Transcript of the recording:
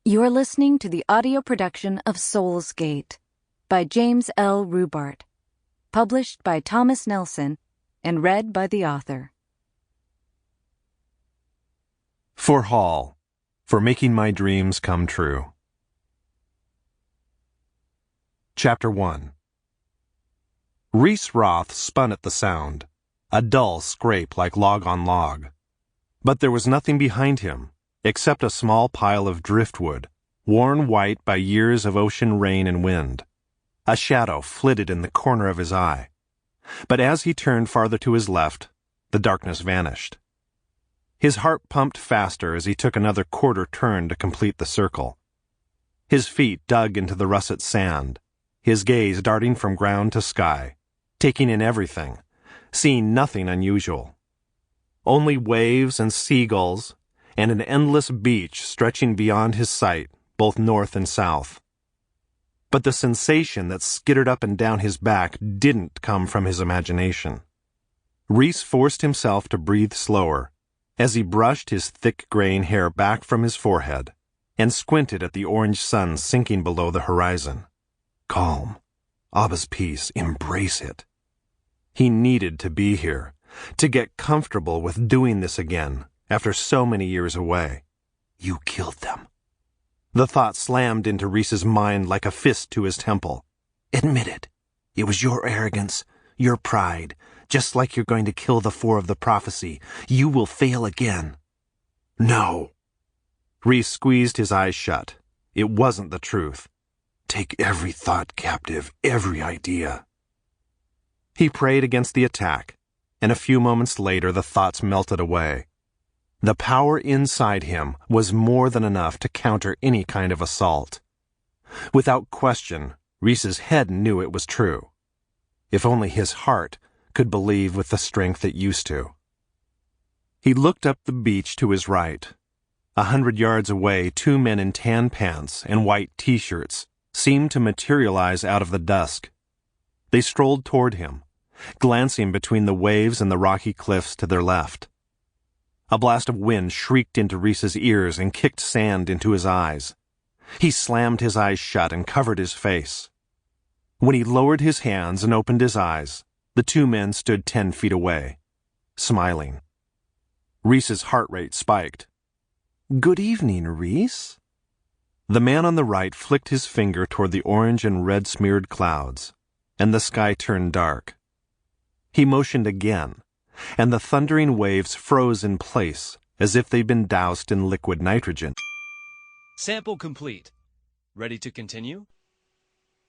You're listening to the audio production of Soul's Gate by James L. Rubart, published by Thomas Nelson and read by the author. For Hall, for making my dreams come true. Chapter 1. Reece Roth spun at the sound, a dull scrape like log on log. But there was nothing behind him, except a small pile of driftwood, worn white by years of ocean rain and wind. A shadow flitted in the corner of his eye. But as he turned farther to his left, the darkness vanished. His heart pumped faster as he took another quarter turn to complete the circle. His feet dug into the russet sand, his gaze darting from ground to sky, taking in everything, seeing nothing unusual. Only waves and seagulls, and an endless beach stretching beyond his sight, both north and south. But the sensation that skittered up and down his back didn't come from his imagination. Reece forced himself to breathe slower as he brushed his thick graying hair back from his forehead and squinted at the orange sun sinking below the horizon. Calm. Abba's peace. Embrace it. He needed to be here, to get comfortable with doing this again after so many years away. You killed them. The thought slammed into Reece's mind like a fist to his temple. Admit it. It was your arrogance, your pride. Just like you're going to kill the four of the prophecy. You will fail again. No. Reece squeezed his eyes shut. It wasn't the truth. Take every thought captive, every idea. He prayed against the attack, and a few moments later the thoughts melted away. The power inside him was more than enough to counter any kind of assault. Without question, Reece's head knew it was true. If only his heart could believe with the strength it used to. He looked up the beach to his right. 100 yards away, two men in tan pants and white t-shirts seemed to materialize out of the dusk. They strolled toward him, glancing between the waves and the rocky cliffs to their left. A blast of wind shrieked into Reece's ears and kicked sand into his eyes. He slammed his eyes shut and covered his face. When he lowered his hands and opened his eyes, the two men stood 10 feet away, smiling. Reece's heart rate spiked. Good evening, Reece. The man on the right flicked his finger toward the orange and red-smeared clouds, and the sky turned dark. He motioned again, and the thundering waves froze in place as if they'd been doused in liquid nitrogen. Sample complete. Ready to continue?